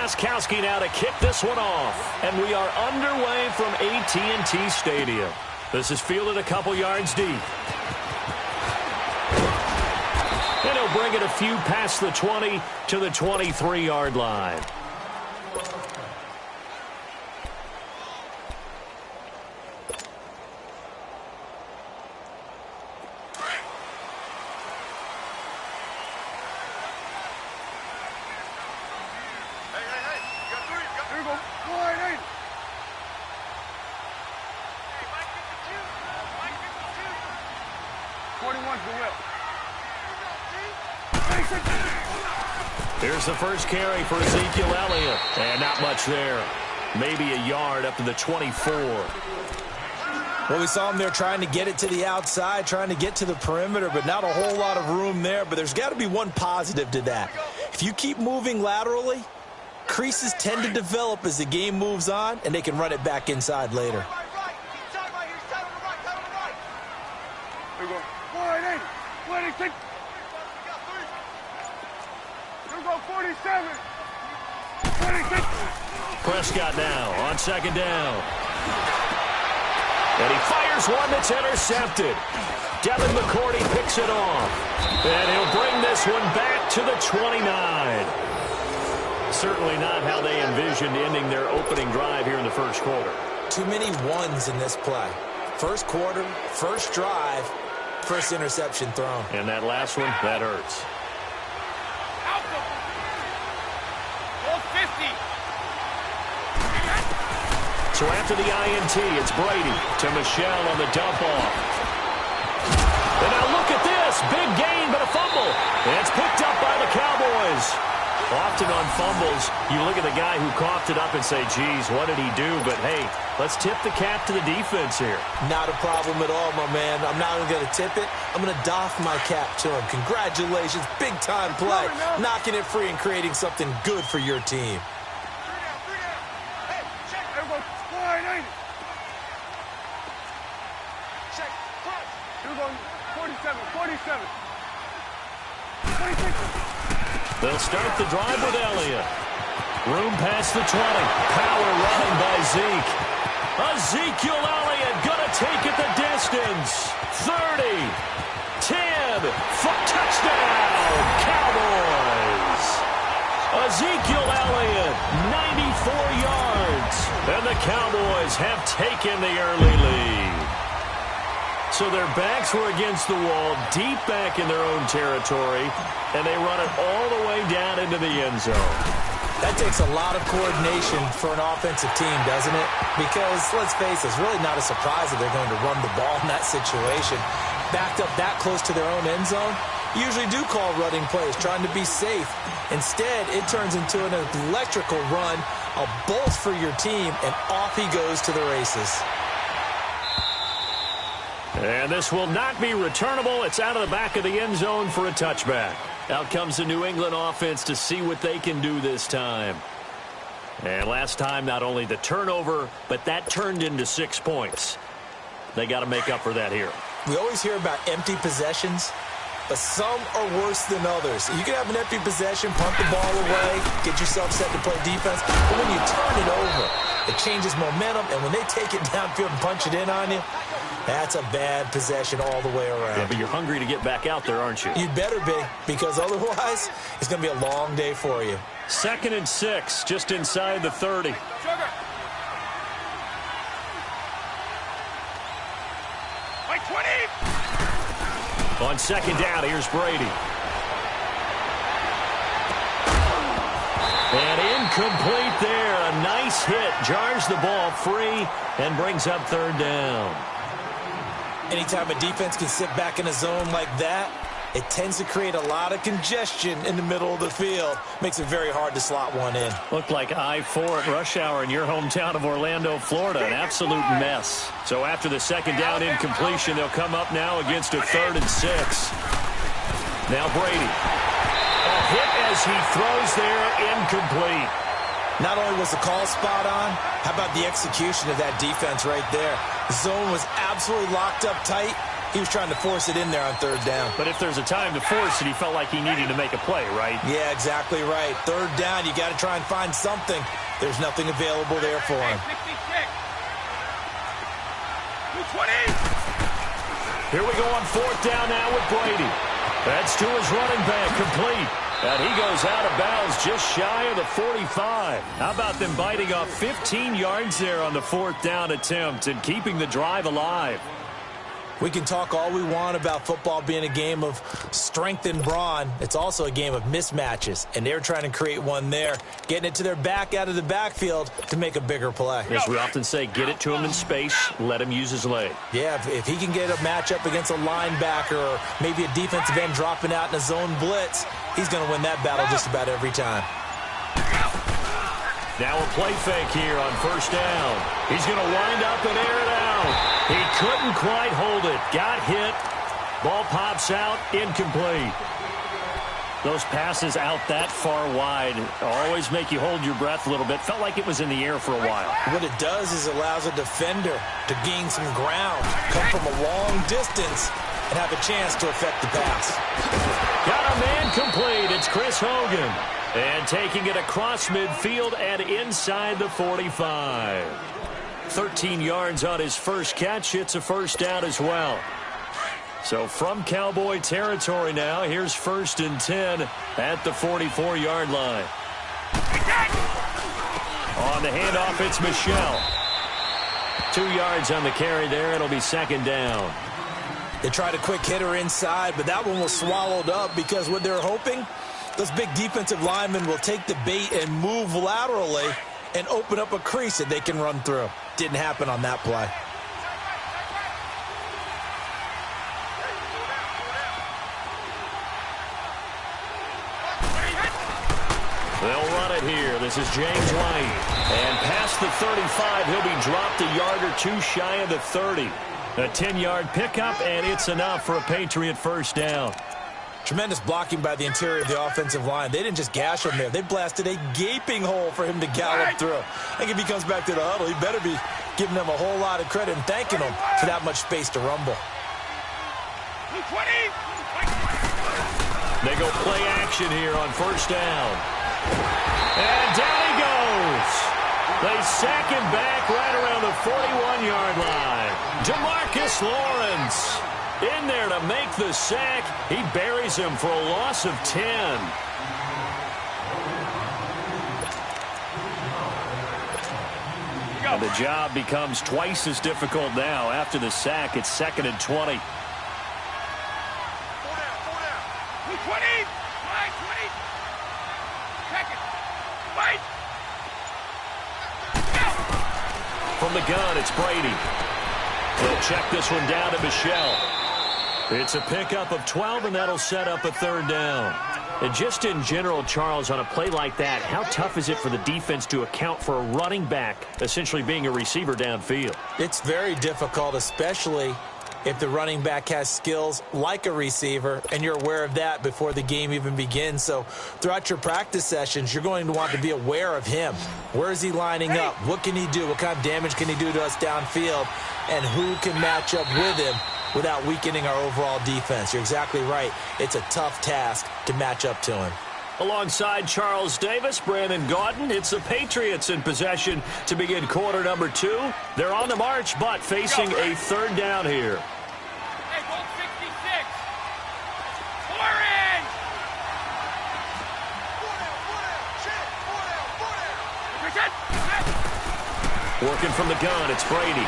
Gostkowski now to kick this one off. And we are underway from AT&T Stadium. This is fielded a couple yards deep. And he'll bring it a few past the 20 to the 23-yard line. Here's the first carry for Ezekiel Elliott. And not much there. Maybe a yard up to the 24. Well, we saw him there trying to get it to the outside, trying to get to the perimeter, but not a whole lot of room there. But there's got to be one positive to that. If you keep moving laterally, creases tend to develop as the game moves on, and they can run it back inside later. Here we go. 480. 26. Here we go. 47. 26. Prescott now on second down. And he fires one that's intercepted. Devin McCourty picks it off. And he'll bring this one back to the 29. Certainly not how they envisioned ending their opening drive here in the first quarter. Too many ones in this play. First quarter, first drive, first interception thrown. And that last one, that hurts. So after the INT, it's Brady to Michelle on the dump off. And now look at this. Big gain, but a fumble. And it's picked up by the Cowboys. Often on fumbles, you look at the guy who coughed it up and say, geez, what did he do? But, hey, let's tip the cap to the defense here. Not a problem at all, my man. I'm not even going to tip it. I'm going to doff my cap to him. Congratulations. Big-time play. Knocking it free and creating something good for your team. They'll start the drive with Elliott. Room past the 20. Power running by Zeke. Ezekiel Elliott going to take it the distance. 30. 10. Touchdown. Cowboys. Ezekiel Elliott, 94 yards. And the Cowboys have taken the early lead. So their backs were against the wall, deep back in their own territory, and they run it all the way down into the end zone. That takes a lot of coordination for an offensive team, doesn't it? Because, let's face it, it's really not a surprise that they're going to run the ball in that situation. Backed up that close to their own end zone, usually do call running plays, trying to be safe. Instead, it turns into an electrical run, a bolt for your team, and off he goes to the races. And this will not be returnable. It's out of the back of the end zone for a touchback. Out comes the New England offense to see what they can do this time. And last time, not only the turnover, but that turned into 6 points. They got to make up for that here. We always hear about empty possessions, but some are worse than others. You can have an empty possession, punt the ball away, get yourself set to play defense, but when you turn it over, it changes momentum, and when they take it downfield and punch it in on you, that's a bad possession all the way around. Yeah, but you're hungry to get back out there, aren't you? You better be, because otherwise, it's going to be a long day for you. 2nd and 6, just inside the 30. On second down, here's Brady. And incomplete there. A nice hit. Jars the ball free and brings up 3rd down. Anytime a defense can sit back in a zone like that, it tends to create a lot of congestion in the middle of the field. Makes it very hard to slot one in. Looked like I-4 at rush hour in your hometown of Orlando, Florida. An absolute mess. So after the 2nd down incompletion, they'll come up now against a 3rd and 6. Now Brady. A hit as he throws there, incomplete. Not only was the call spot on, how about the execution of that defense right there? The zone was absolutely locked up tight. He was trying to force it in there on third down. But if there's a time to force it, he felt like he needed to make a play, right? Yeah, exactly right. Third down, you got to try and find something. There's nothing available there for him. 220. Here we go on fourth down now with Brady. That's to his running back, complete. And he goes out of bounds just shy of the 45. How about them biting off 15 yards there on the fourth down attempt and keeping the drive alive? We can talk all we want about football being a game of strength and brawn. It's also a game of mismatches, and they're trying to create one there, getting it to their back out of the backfield to make a bigger play. As we often say, get it to him in space, let him use his leg. Yeah, if he can get a matchup against a linebacker or maybe a defensive end dropping out in a zone blitz, he's going to win that battle just about every time. Now a play fake here on first down. He's going to wind up and air it out. He couldn't quite hold it. Got hit. Ball pops out. Incomplete. Those passes out that far wide always make you hold your breath a little bit. Felt like it was in the air for a while. What it does is allows a defender to gain some ground, come from a long distance, and have a chance to affect the pass. Got a man complete. It's Chris Hogan. And taking it across midfield and inside the 45. 13 yards on his first catch. It's a first down as well. So from Cowboy territory now, here's 1st and 10 at the 44-yard line. On the handoff, it's Michelle. 2 yards on the carry there. It'll be 2nd down. They tried a quick hitter inside, but that one was swallowed up because what they're hoping, those big defensive linemen will take the bait and move laterally and open up a crease that they can run through. Didn't happen on that play. They'll run it here. This is James White. And past the 35, he'll be dropped a yard or two shy of the 30. A 10-yard pickup, and it's enough for a Patriot first down. Tremendous blocking by the interior of the offensive line. They didn't just gash him there. They blasted a gaping hole for him to gallop through. I think if he comes back to the huddle, he better be giving them a whole lot of credit and thanking them for that much space to rumble. 220. They go play action here on first down. And down he goes. They sack him back right around the 41-yard line. Demarcus Lawrence in there to make the sack. He buries him for a loss of 10. And the job becomes twice as difficult now. After the sack, it's 2nd and 20. 220. 20. Second. Wait. From the gun, it's Brady. He'll check this one down to Michelle. It's a pickup of 12, and that'll set up a 3rd down. And just in general, Charles, on a play like that, how tough is it for the defense to account for a running back essentially being a receiver downfield? It's very difficult, especially if the running back has skills like a receiver, and you're aware of that before the game even begins. So throughout your practice sessions, you're going to want to be aware of him. Where is he lining up? What can he do? What kind of damage can he do to us downfield? And who can match up with him without weakening our overall defense? You're exactly right. It's a tough task to match up to him. Alongside Charles Davis, Brandon Gaudin, it's the Patriots in possession to begin quarter number 2. They're on the march, but facing a 3rd down here. Hey, goal 66. 4 in. Working from the gun, it's Brady.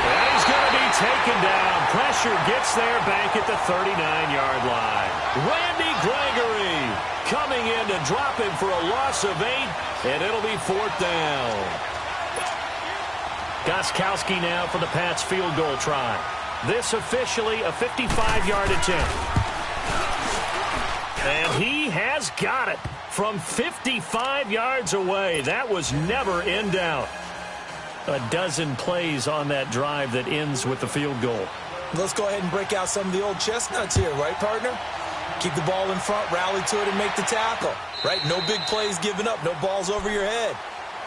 And he's going to be taken down. Pressure gets there back at the 39-yard line. Randy Gregory coming in to drop him for a loss of 8, and it'll be 4th down. Gostkowski now for the Pats field goal try. This officially a 55-yard attempt. And he has got it from 55 yards away. That was never in doubt. A dozen plays on that drive that ends with the field goal. Let's go ahead and break out some of the old chestnuts here, right, partner? Keep the ball in front, rally to it, and make the tackle, right? No big plays given up, no balls over your head.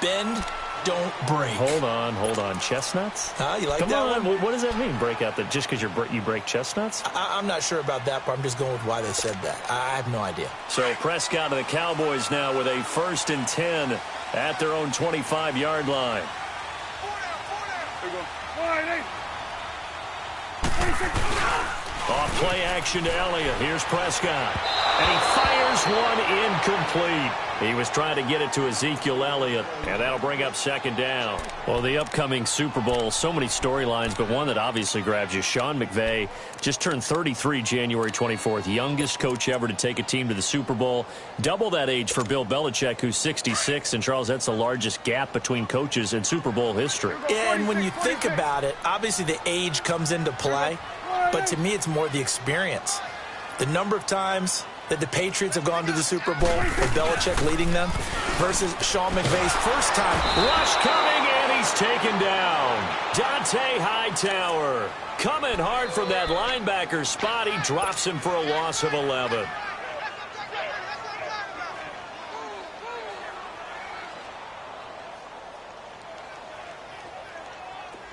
Bend, don't break. Hold on. Chestnuts? You like Come that on. one? What does that mean, break out? That just because you break chestnuts? I'm not sure about that, but I'm just going with why they said that. I have no idea. So Prescott and the Cowboys now with a 1st and 10 at their own 25-yard line. Off play action to Elliott. Here's Prescott. And he fires one incomplete. He was trying to get it to Ezekiel Elliott, and that'll bring up 2nd down. Well, the upcoming Super Bowl, so many storylines, but one that obviously grabs you. Sean McVay just turned 33 January 24th, youngest coach ever to take a team to the Super Bowl. Double that age for Bill Belichick, who's 66. And, Charles, that's the largest gap between coaches in Super Bowl history. Yeah, and when you think about it, obviously the age comes into play. But to me, it's more the experience. The number of times that the Patriots have gone to the Super Bowl with Belichick leading them versus Sean McVay's first time. Rush coming, and he's taken down. Dante Hightower coming hard from that linebacker spot. He drops him for a loss of 11.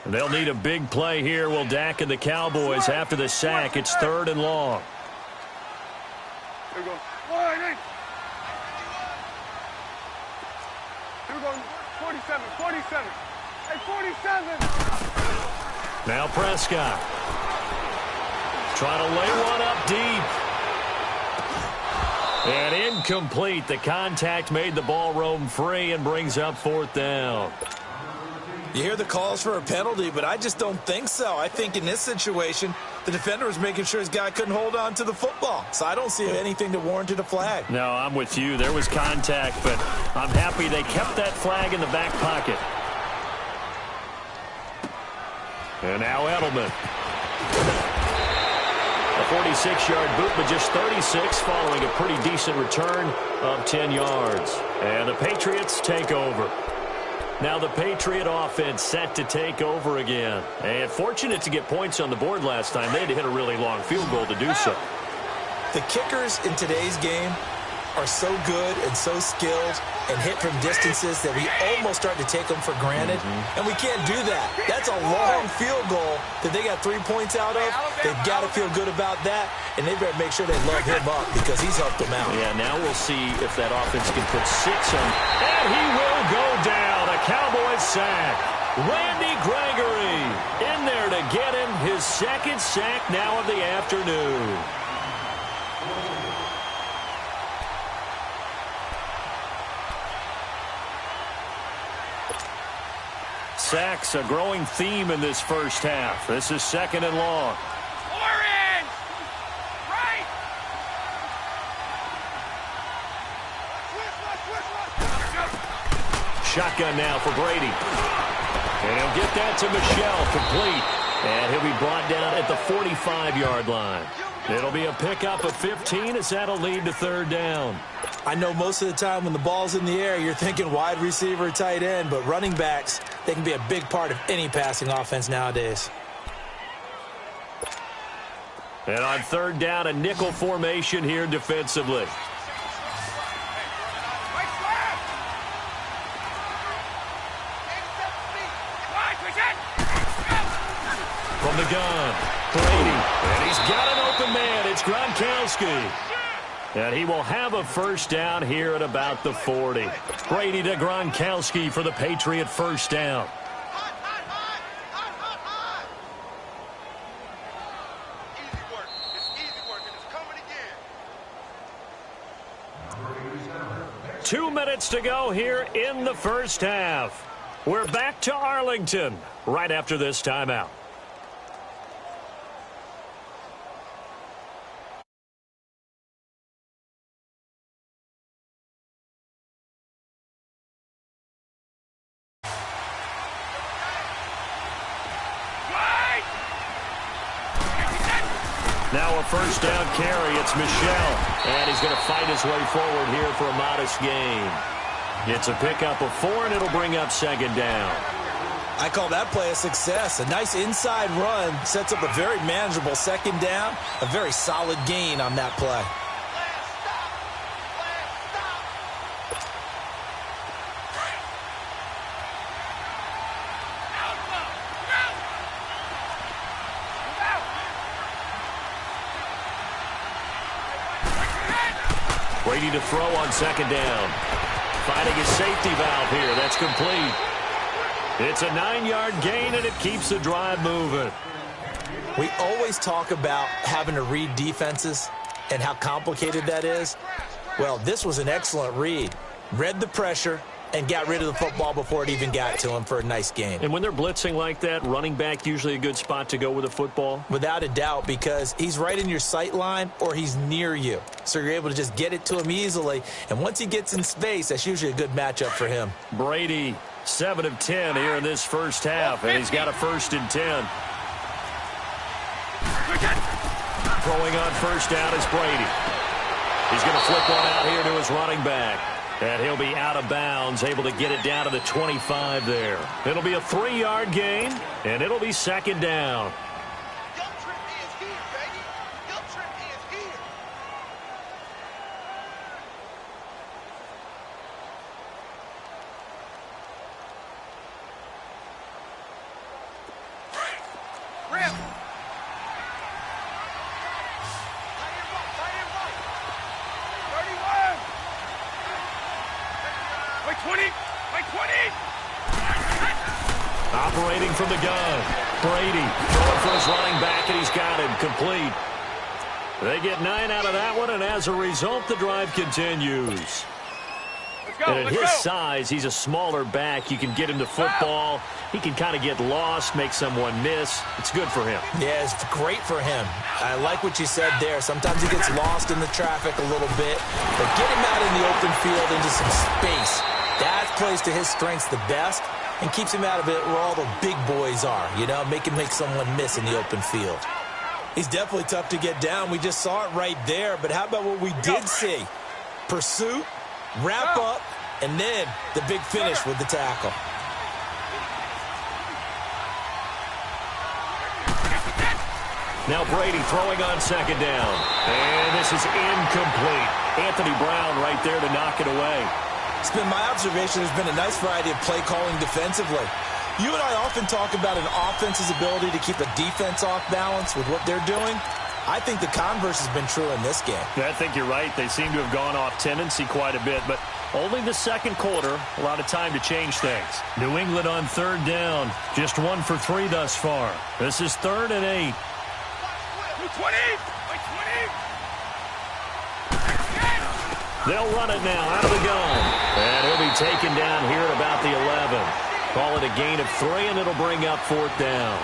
They'll need a big play here. Will Dak and the Cowboys after the sack. It's 3rd and long. Here we go. Here we go. 47. Hey, 47. Now Prescott. Trying to lay one up deep. And incomplete. The contact made the ball roam free and brings up 4th down. You hear the calls for a penalty, but I just don't think so. I think in this situation, the defender was making sure his guy couldn't hold on to the football. So I don't see anything that warranted a flag. No, I'm with you. There was contact, but I'm happy they kept that flag in the back pocket. And now Edelman. A 46-yard boot, but just 36 following a pretty decent return of 10 yards. And the Patriots take over. Now the Patriot offense set to take over again. And fortunate to get points on the board last time. They had to hit a really long field goal to do so. The kickers in today's game are so good and so skilled and hit from distances that we almost start to take them for granted. And we can't do that. That's a long field goal that they got 3 points out of. They've got to feel good about that. And they better make sure they love him up because he's helped them out. Yeah, now we'll see if that offense can put 6 on. And he will go down. A Cowboys sack. Randy Gregory in there to get him his 2nd sack now of the afternoon. Sacks a growing theme in this first half. This is 2nd and long. Orange! Right! Shotgun now for Brady. And he'll get that to Michelle, complete. And he'll be brought down at the 45-yard line. It'll be a pickup of 15 as that'll lead to 3rd down. I know most of the time when the ball's in the air, you're thinking wide receiver, tight end, but running backs, they can be a big part of any passing offense nowadays. And on 3rd down, a nickel formation here defensively. From the gun, Brady, and he's got an open man. It's Gronkowski. And he will have a 1st down here at about the 40. Brady to Gronkowski for the Patriot 1st down. Easy work. It's easy work, and it's coming again. 2 minutes to go here in the first half. We're back to Arlington right after this timeout. Now a 1st down carry. It's Michelle. And he's going to fight his way forward here for a modest gain. It's a pickup of 4, and it'll bring up 2nd down. I call that play a success. A nice inside run sets up a very manageable 2nd down. A very solid gain on that play. Brady to throw on second down. Finding his safety valve here. That's complete. It's a 9-yard gain, and it keeps the drive moving. We always talk about having to read defenses and how complicated that is. Well, this was an excellent read. Read the pressure and got rid of the football before it even got to him for a nice game. And when they're blitzing like that, running back usually a good spot to go with a football? Without a doubt, because he's right in your sight line or he's near you. So you're able to just get it to him easily. And once he gets in space, that's usually a good matchup for him. Brady, 7 of 10 here in this first half, and he's got a 1st and 10. Throwing on first down is Brady. He's going to flip one out here to his running back. And he'll be out of bounds, able to get it down to the 25 there. It'll be a 3-yard gain, and it'll be 2nd down. Operating from the gun. Brady throwing for his running back, and he's got him complete. They get 9 out of that one, and as a result, the drive continues. And at his size, he's a smaller back. You can get him to football. He can kind of get lost, make someone miss. It's good for him. Yeah, it's great for him. I like what you said there. Sometimes he gets lost in the traffic a little bit, but get him out in the open field into some space. That plays to his strengths the best and keeps him out of it where all the big boys are, you know, make someone miss in the open field. He's definitely tough to get down. We just saw it right there, but how about what we did see? Pursuit, wrap up, and then the big finish with the tackle. Now Brady throwing on second down. And this is incomplete. Anthony Brown right there to knock it away. It's been my observation there's been a nice variety of play calling defensively. You and I often talk about an offense's ability to keep a defense off balance with what they're doing. I think the converse has been true in this game. I think you're right. They seem to have gone off tendency quite a bit, but only the second quarter, a lot of time to change things. New England on 3rd down, just 1 for 3 thus far. This is 3rd and 8. 20! They'll run it now out of the gun. And he'll be taken down here at about the 11. Call it a gain of 3, and it'll bring up 4th down.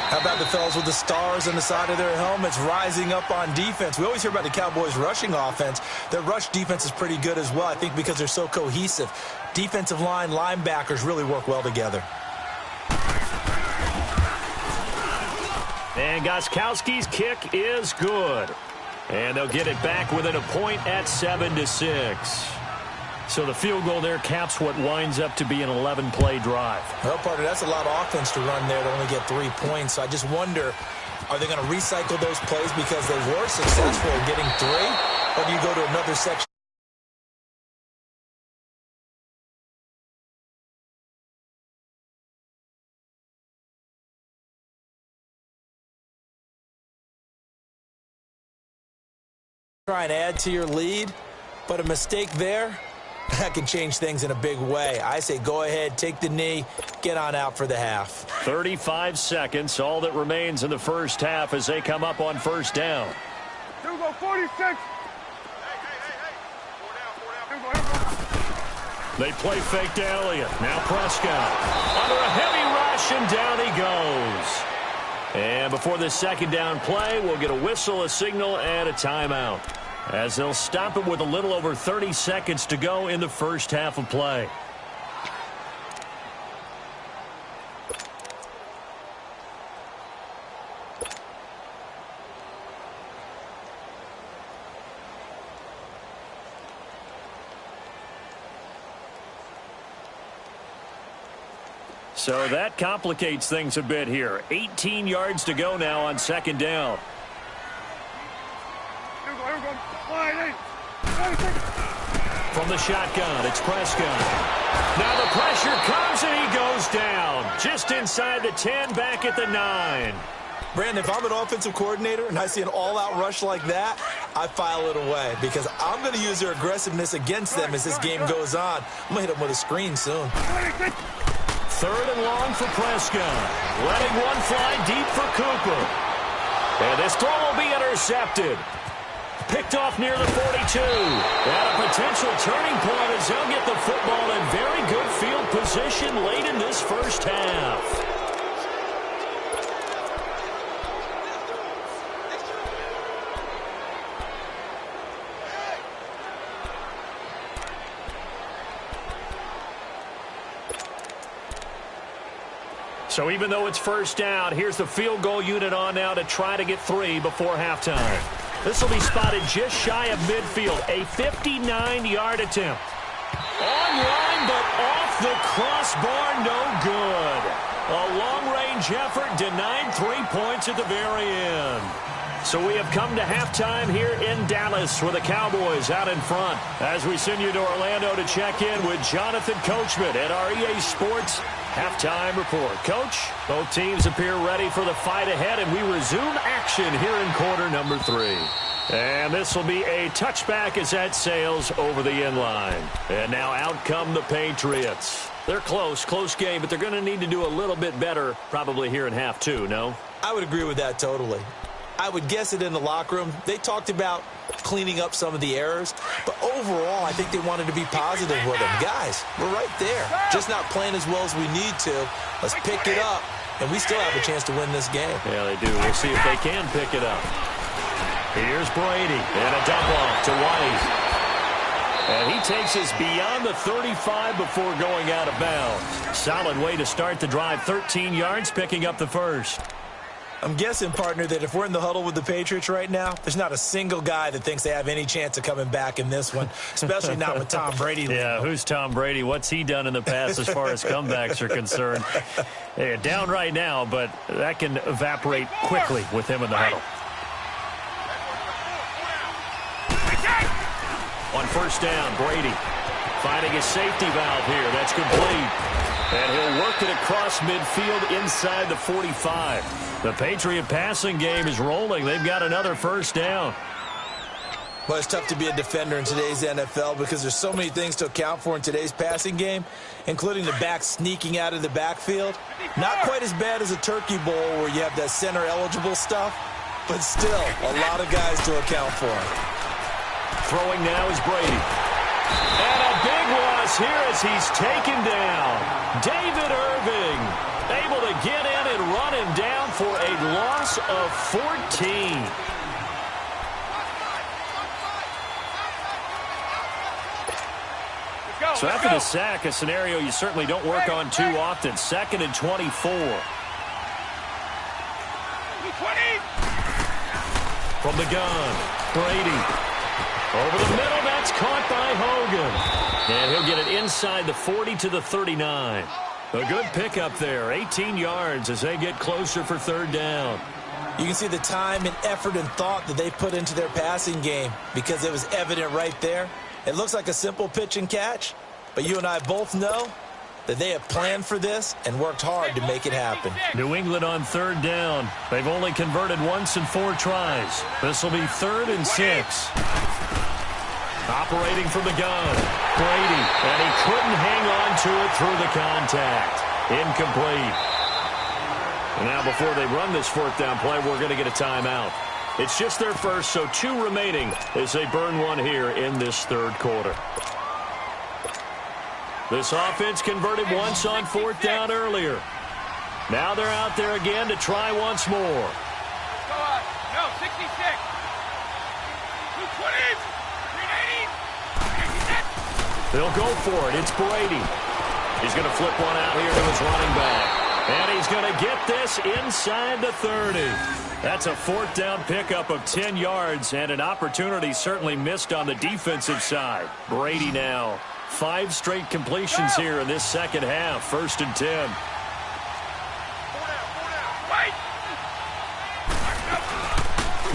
How about the fellas with the stars on the side of their helmets rising up on defense? We always hear about the Cowboys' rushing offense. Their rush defense is pretty good as well, I think, because they're so cohesive. Defensive line, linebackers really work well together. And Gostkowski's kick is good. And they'll get it back within a point at 7-6. So the field goal there caps what winds up to be an 11-play drive. Well, partner, that's a lot of offense to run there to only get 3 points. So I just wonder, are they going to recycle those plays because they were successful in getting 3? Or do you go to another section? Try and add to your lead, but a mistake there, that can change things in a big way. I say go ahead, take the knee, get on out for the half. 35 seconds, all that remains in the first half as they come up on 1st down. Here we go, 46. Hey. They play fake to Elliott. Now Prescott under a heavy rush, and down he goes. And before this 2nd down play, we'll get a whistle, a signal, and a timeout, as they'll stop it with a little over 30 seconds to go in the first half of play. So that complicates things a bit here. 18 yards to go now on 2nd down. From the shotgun, it's Prescott. Now the pressure comes, and he goes down. Just inside the 10, back at the 9. Brandon, if I'm an offensive coordinator and I see an all-out rush like that, I file it away because I'm going to use their aggressiveness against them as this game goes on. I'm going to hit them with a screen soon. 3rd and long for Prescott. Letting one fly deep for Cooper. And this throw will be intercepted. Picked off near the 42. And a potential turning point as he'll get the football in very good field position late in this first half. So even though it's first down, here's the field goal unit on now to try to get 3 before halftime. This will be spotted just shy of midfield. A 59-yard attempt. Online, but off the crossbar, no good. A long-range effort denied 3 points at the very end. So we have come to halftime here in Dallas with the Cowboys out in front. As we send you to Orlando to check in with Jonathan Coachman at our EA Sports Halftime Report. Coach, both teams appear ready for the fight ahead, and we resume action here in quarter number 3. And this will be a touchback as that sails over the end line. And now out come the Patriots. They're close game, but they're going to need to do a little bit better probably here in half 2, no? I would agree with that totally. I would guess it in the locker room. They talked about cleaning up some of the errors, but overall, I think they wanted to be positive with them. Guys, we're right there. Just not playing as well as we need to. Let's pick it up, and we still have a chance to win this game. Yeah, they do. We'll see if they can pick it up. Here's Brady, and a dump off to White. And he takes us beyond the 35 before going out of bounds. Solid way to start the drive. 13 yards, picking up the first. I'm guessing, partner, that if we're in the huddle with the Patriots right now, there's not a single guy that thinks they have any chance of coming back in this one, especially not with Tom Brady. Yeah, who's Tom Brady? What's he done in the past as far as comebacks are concerned? Yeah, down right now, but that can evaporate quickly with him in the huddle. On first down, Brady finding his safety valve here. That's complete. And he'll work it across midfield inside the 45. The Patriot passing game is rolling. They've got another first down. Well, it's tough to be a defender in today's NFL because there's so many things to account for in today's passing game, including the back sneaking out of the backfield. Not quite as bad as a turkey bowl where you have that center-eligible stuff, but still a lot of guys to account for. Throwing now is Brady. And a big loss here as he's taken down. David Irving able to get in and run him down for a loss of 14. So after the sack, a scenario you certainly don't work on too often. 2nd and 24. From the gun, Brady. Over the middle, that's caught by Hogan. And he'll get it inside the 40 to the 39. A good pickup there, 18 yards as they get closer for 3rd down. You can see the time and effort and thought that they put into their passing game because it was evident right there. It looks like a simple pitch and catch, but you and I both know that they have planned for this and worked hard to make it happen. New England on 3rd down. They've only converted once in 4 tries. This will be 3rd and 6. Operating from the gun, Brady, and he couldn't hang on to it through the contact. Incomplete. And now before they run this 4th down play, we're going to get a timeout. It's just their first, so 2 remaining as they burn one here in this 3rd quarter. This offense converted once on 4th down earlier. Now they're out there again to try once more. No, 66. 220. They'll go for it. It's Brady. He's going to flip one out here to his running back. And he's going to get this inside the 30. That's a 4th down pickup of 10 yards and an opportunity certainly missed on the defensive side. Brady now. 5 straight completions here in this 2nd half. 1st and 10.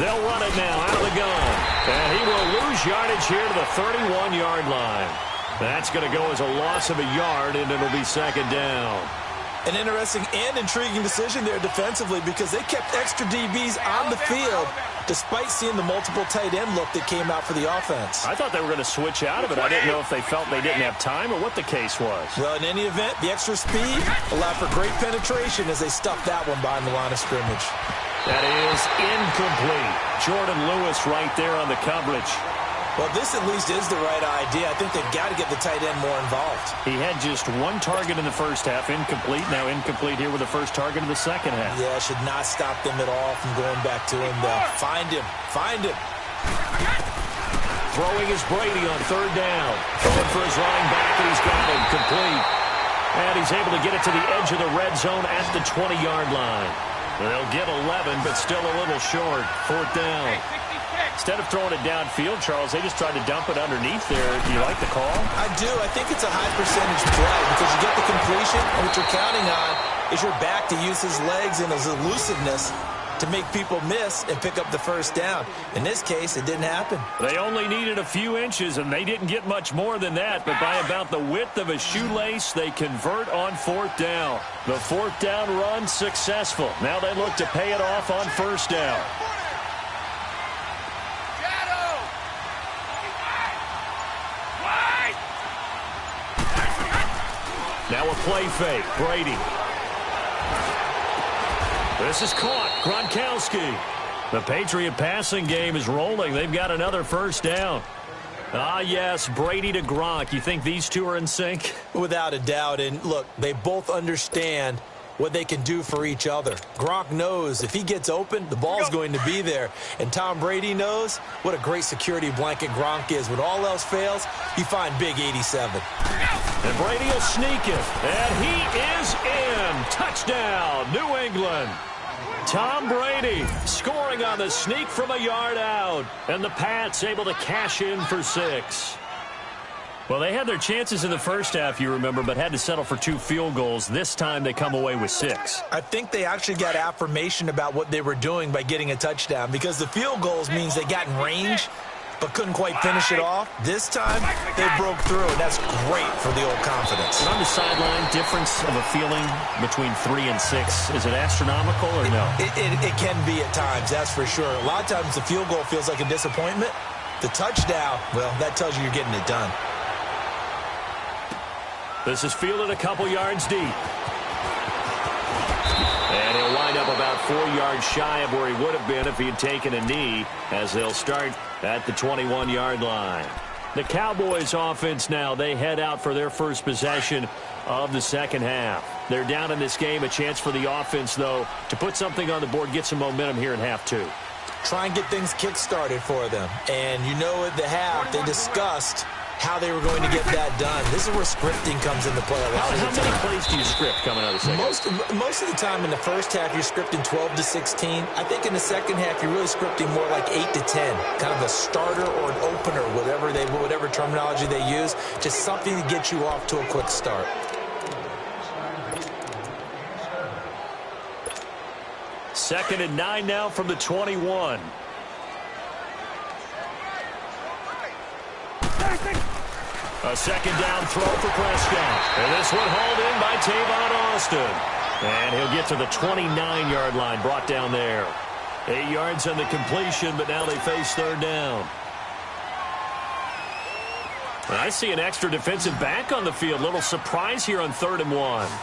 They'll run it now out of the gun. And he will lose yardage here to the 31-yard line. That's going to go as a loss of a yard, and it'll be 2nd down. An interesting and intriguing decision there defensively because they kept extra DBs on the field despite seeing the multiple tight end look that came out for the offense. I thought they were going to switch out of it. I didn't know if they felt they didn't have time or what the case was. Well, in any event, the extra speed allowed for great penetration as they stuffed that one behind the line of scrimmage. That is incomplete. Jordan Lewis right there on the coverage. Well, this at least is the right idea. I think they've got to get the tight end more involved. He had just one target in the first half, incomplete. Now incomplete here with the first target of the second half. Yeah, should not stop them at all from going back to him, though. Find him. Find him. Throwing is Brady on third down. Throwing for his running back, and he's got him complete. And he's able to get it to the edge of the red zone at the 20-yard line. They'll get 11, but still a little short. Fourth down. Instead of throwing it downfield, Charles, they just tried to dump it underneath there. Do you like the call? I do. I think it's a high percentage play because you get the completion, and what you're counting on is your back to use his legs and his elusiveness to make people miss and pick up the first down. In this case, it didn't happen. They only needed a few inches, and they didn't get much more than that. But by about the width of a shoelace, they convert on fourth down. The fourth down run successful. Now they look to pay it off on first down. Now a play fake. Brady. This is caught. Gronkowski. The Patriot passing game is rolling. They've got another first down. Ah, yes, Brady to Gronk. You think these two are in sync? Without a doubt. And look, they both understand what they can do for each other. Gronk knows if he gets open, the ball's going to be there. And Tom Brady knows what a great security blanket Gronk is. When all else fails, you find Big 87. And Brady will sneak it. And he is in. Touchdown, New England. Tom Brady scoring on the sneak from a yard out. And the Pats able to cash in for 6. Well, they had their chances in the first half, you remember, but had to settle for 2 field goals. This time they come away with 6. I think they actually got affirmation about what they were doing by getting a touchdown because the field goals means they got in range but couldn't quite finish it off. This time, they broke through, and that's great for the old confidence. And on the sideline, difference of a feeling between 3 and 6, is it astronomical or no? It can be at times, that's for sure. A lot of times the field goal feels like a disappointment. The touchdown, well, that tells you you're getting it done. This is fielded a couple yards deep. And he'll wind up about 4 yards shy of where he would have been if he had taken a knee, as they'll start at the 21-yard line. The Cowboys offense now, they head out for their first possession of the second half. They're down in this game, a chance for the offense, though, to put something on the board, get some momentum here in half 2. Try and get things kick-started for them. And you know at the half, they discussed how they were going to get that done. This is where scripting comes into play a lot of the time. How many plays do you script coming out of the second? Most of the time in the first half, you're scripting 12 to 16. I think in the second half, you're really scripting more like 8 to 10. Kind of a starter or an opener, whatever terminology they use. Just something to get you off to a quick start. Second and 9 now from the 21. A second down throw for Prescott. And this one hauled in by Tavon Austin. And he'll get to the 29-yard line, brought down there. 8 yards on the completion, but now they face third down. And I see an extra defensive back on the field. Little surprise here on 3rd and 1. Here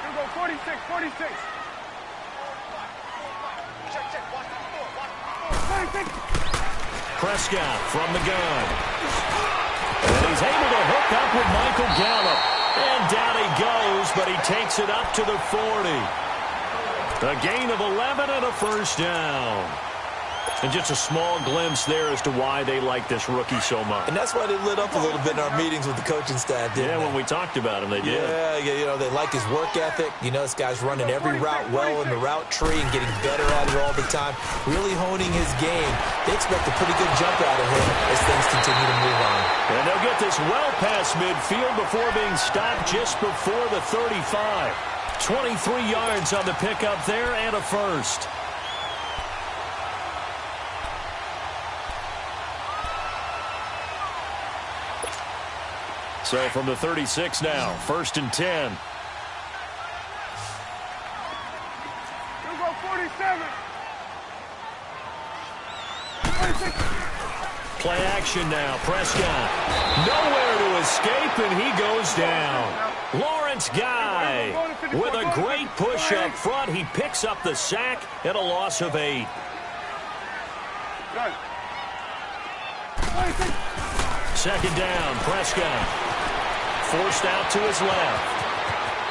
we go, 46, 46. 46. Prescott from the gun. And he's able to hook up with Michael Gallup. And down he goes, but he takes it up to the 40. A gain of 11 and a first down. And just a small glimpse there as to why they like this rookie so much. And that's why they lit up a little bit in our meetings with the coaching staff, didn't they? When we talked about him, they did. Yeah, they like his work ethic. You know, this guy's running every route well in the route tree and getting better at it all the time, really honing his game. They expect a pretty good jump out of him as things continue to move on. And they'll get this well past midfield before being stopped just before the 35. 23 yards on the pickup there and a first. So from the 36 now, 1st and 10. Play action now. Prescott. Nowhere to escape, and he goes down. Lawrence Guy with a great push up front. He picks up the sack and a loss of 8. Second down, Prescott. Forced out to his left.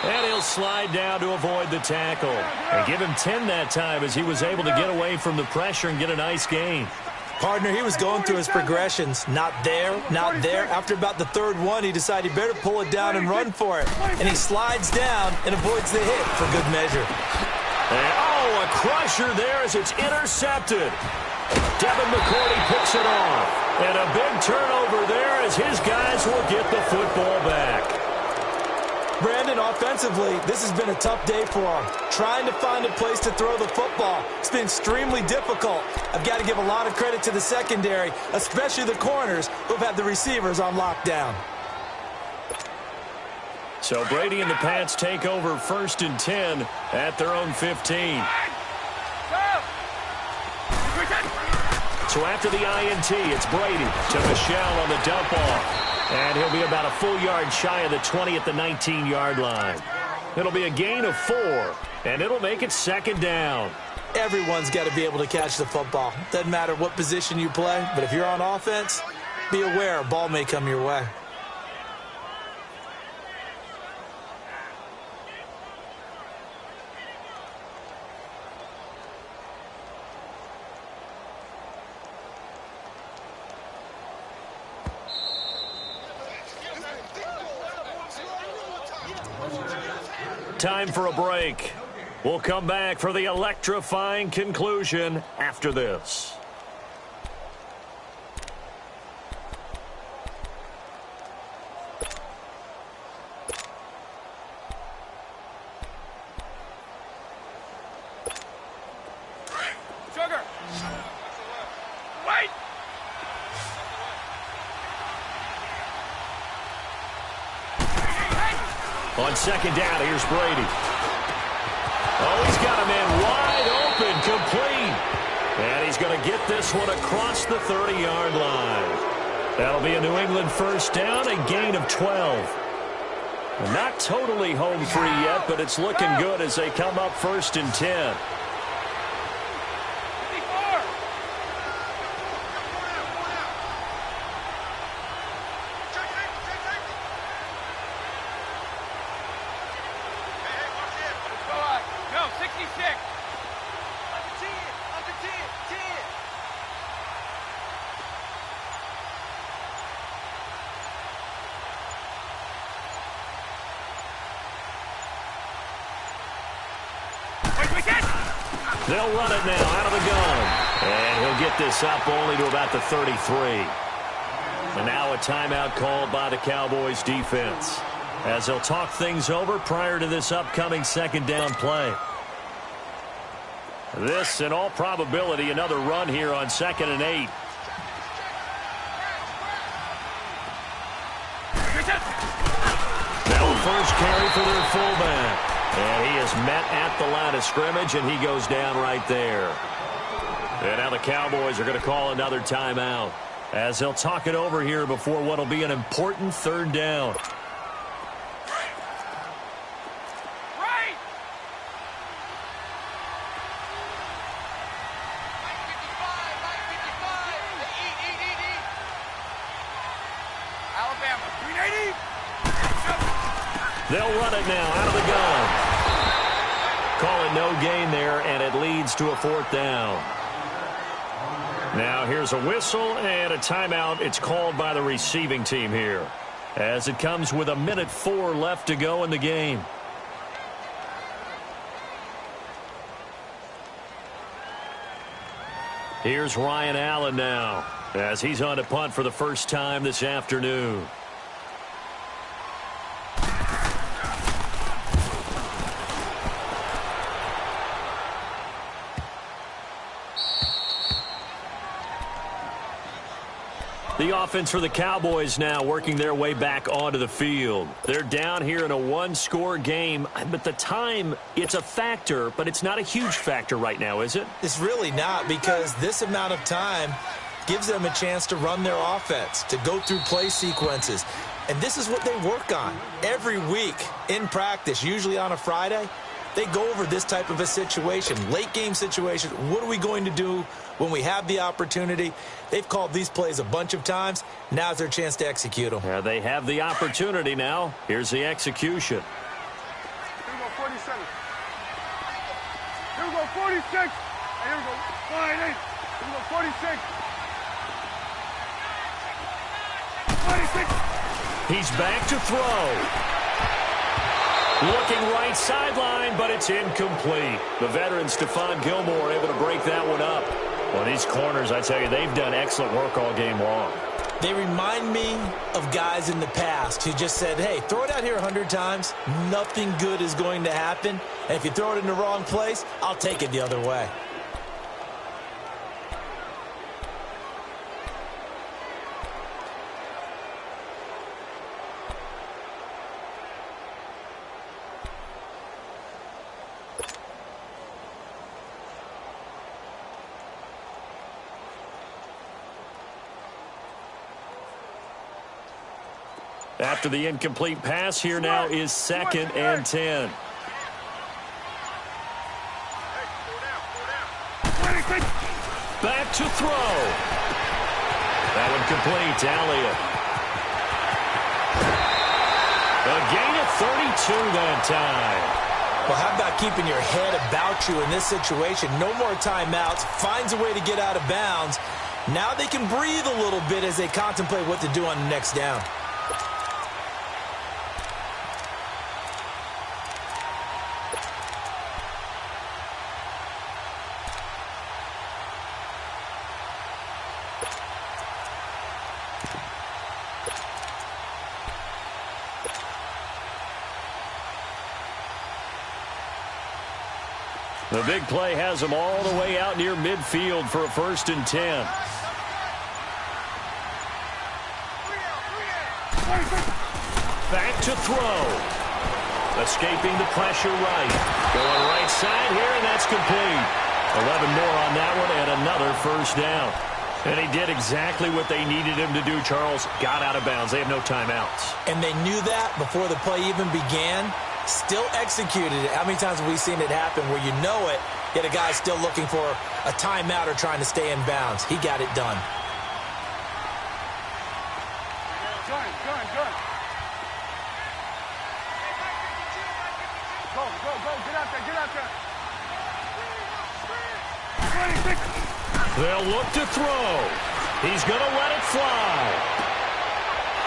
And he'll slide down to avoid the tackle. And give him 10 that time as he was able to get away from the pressure and get a nice gain. Partner, he was going through his progressions. Not there, not there. After about the third one, he decided he better pull it down and run for it. And he slides down and avoids the hit for good measure. And, oh, a crusher there as it's intercepted. Devin McCourty picks it off. And a big turnover there as his guys will get the football back. Brandon, offensively, this has been a tough day for him. Trying to find a place to throw the football. It's been extremely difficult. I've got to give a lot of credit to the secondary, especially the corners who've had the receivers on lockdown. So Brady and the Pats take over 1st and 10 at their own 15. So after the INT, it's Brady to Michelle on the dump off. And he'll be about a full yard shy of the 20 at the 19-yard line. It'll be a gain of 4, and it'll make it 2nd down. Everyone's got to be able to catch the football. Doesn't matter what position you play, but if you're on offense, be aware a ball may come your way. Time for a break. We'll come back for the electrifying conclusion after this. Sugar! Wait! On 2nd down, here's Brady. Oh, he's got a man wide open, complete. And he's going to get this one across the 30-yard line. That'll be a New England 1st down, a gain of 12. Not totally home free yet, but it's looking good as they come up 1st and 10. They'll run it now out of the gun. And he'll get this up only to about the 33. And now a timeout called by the Cowboys defense as they'll talk things over prior to this upcoming 2nd down play. This, in all probability, another run here on 2nd and 8. Now the first carry for their fullback. And he is met at the line of scrimmage, and he goes down right there. And now the Cowboys are going to call another timeout as they'll talk it over here before what will be an important 3rd down. Right! Alabama, 380. They'll run it now out of the gun. Call it no gain there, and it leads to a 4th down. Now here's a whistle and a timeout. It's called by the receiving team here as it comes with 1:04 left to go in the game. Here's Ryan Allen now as he's on to punt for the first time this afternoon. The offense for the Cowboys now working their way back onto the field. They're down here in a 1-score game, but the time, it's a factor, but it's not a huge factor right now, is it? It's really not, because this amount of time, gives them a chance to run their offense, to go through play sequences. And this is what they work on every week in practice, usually on a Friday. They go over this type of a situation, late game situation. What are we going to do when we have the opportunity? They've called these plays a bunch of times. Now's their chance to execute them. Yeah, they have the opportunity now. Here's the execution. Here we go, 47. Here we go, 46. And here we go, 5-8. Here we go, 46. 46. He's back to throw. Looking right sideline, but it's incomplete. The veteran Stephon Gilmore able to break that one up. Well, these corners, I tell you, they've done excellent work all game long. They remind me of guys in the past who just said, hey, throw it out here 100 times. Nothing good is going to happen. And if you throw it in the wrong place, I'll take it the other way. After the incomplete pass, here now is 2nd and 10. Back to throw. That one complete to Elliott. A gain of 32 that time. Well, how about keeping your head about you in this situation? No more timeouts. Finds a way to get out of bounds. Now they can breathe a little bit as they contemplate what to do on the next down. The big play has them all the way out near midfield for a 1st and 10. Back to throw. Escaping the pressure right. Going right side here, and that's complete. 11 more on that one, and another 1st down. And he did exactly what they needed him to do, Charles. Got out of bounds. They have no timeouts. And they knew that before the play even began. Still executed it. How many times have we seen it happen where you know it, yet a guy's still looking for a timeout or trying to stay in bounds? He got it done. Good. Go. Get out there. 26. They'll look to throw. He's going to let it fly.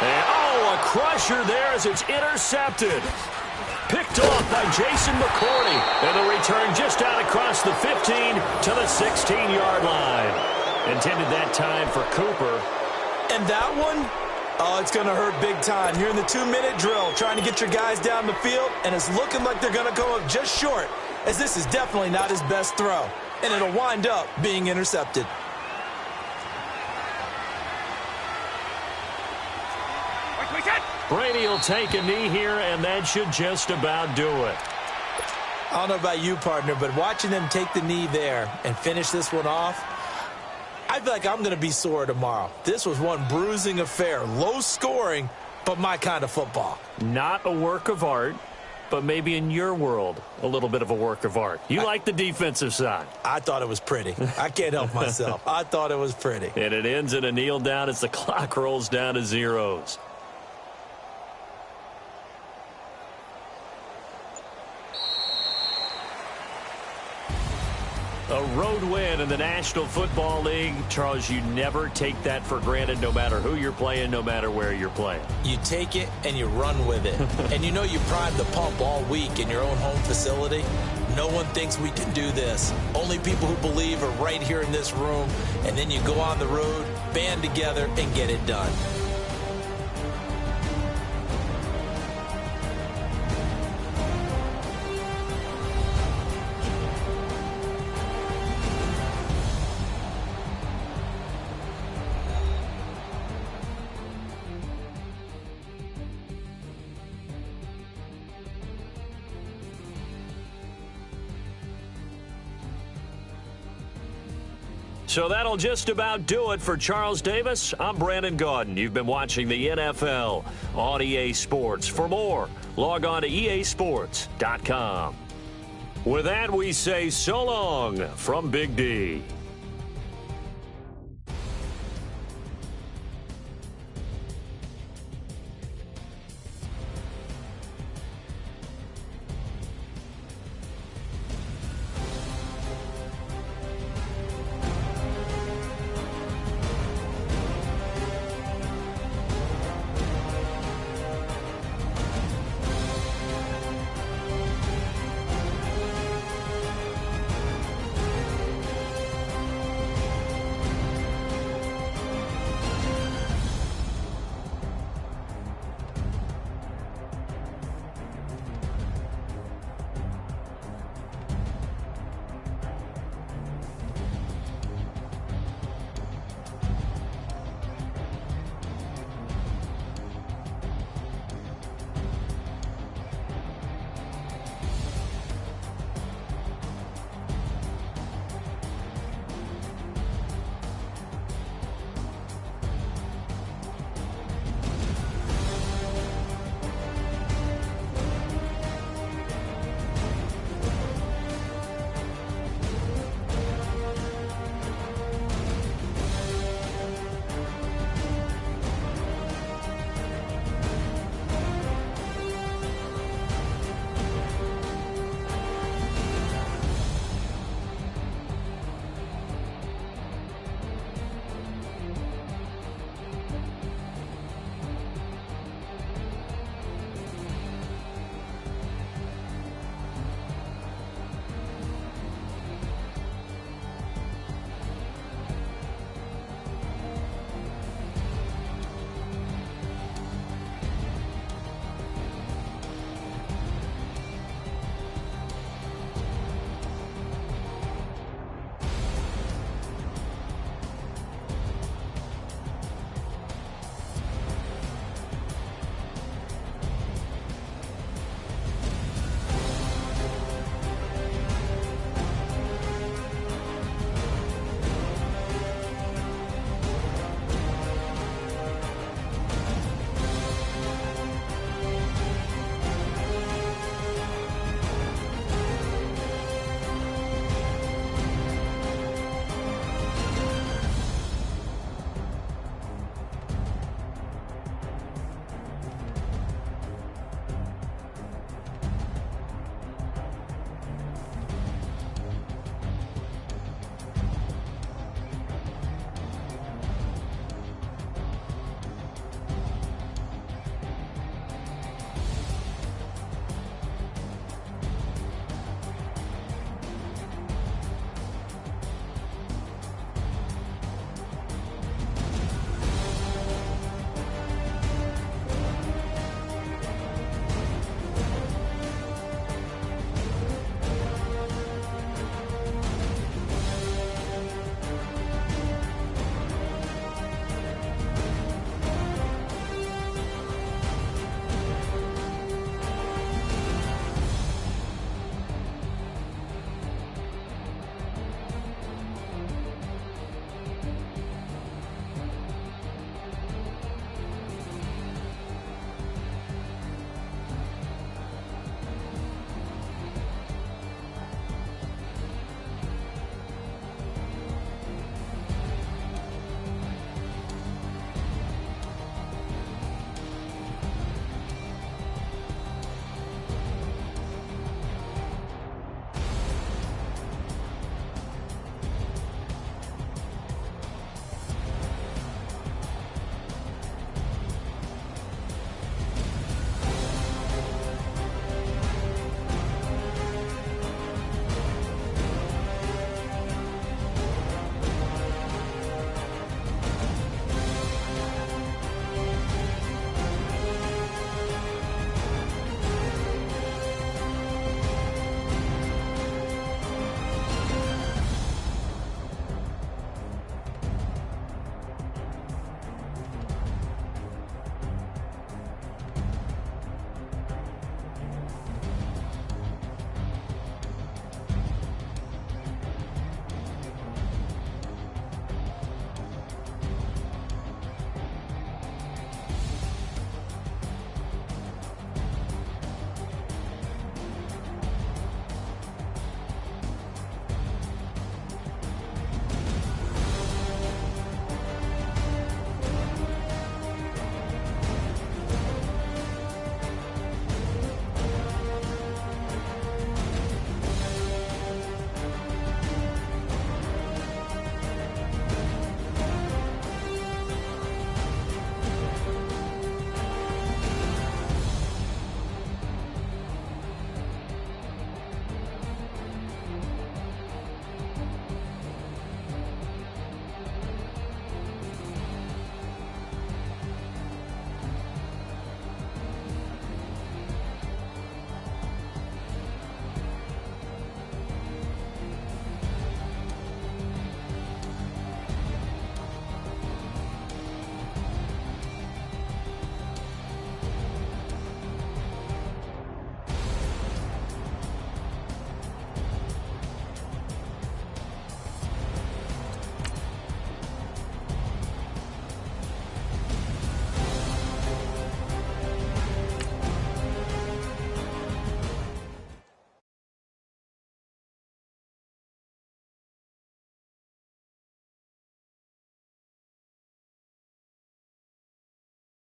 And, a crusher there as it's intercepted. Picked off by Jason McCourty. And the return just out across the 15 to the 16-yard line. Intended that time for Cooper. And that one, it's going to hurt big time. You're in the 2-minute drill trying to get your guys down the field, and it's looking like they're going to come up just short, as this is definitely not his best throw. And it'll wind up being intercepted. Brady will take a knee here, and that should just about do it. I don't know about you, partner, but watching them take the knee there and finish this one off, I feel like I'm going to be sore tomorrow. This was one bruising affair. Low scoring, but my kind of football. Not a work of art, but maybe in your world, a little bit of a work of art. You like the defensive side. I thought it was pretty. I can't help myself. I thought it was pretty. And it ends in a kneel down as the clock rolls down to zeros. A road win in the National Football League. Charles, you never take that for granted no matter who you're playing, no matter where you're playing. You take it and you run with it. And you know you primed the pump all week in your own home facility. No one thinks we can do this. Only people who believe are right here in this room. And then you go on the road, band together, and get it done. So that'll just about do it for Charles Davis. I'm Brandon Gaudin. You've been watching the NFL on EA Sports. For more, log on to easports.com. With that, we say so long from Big D.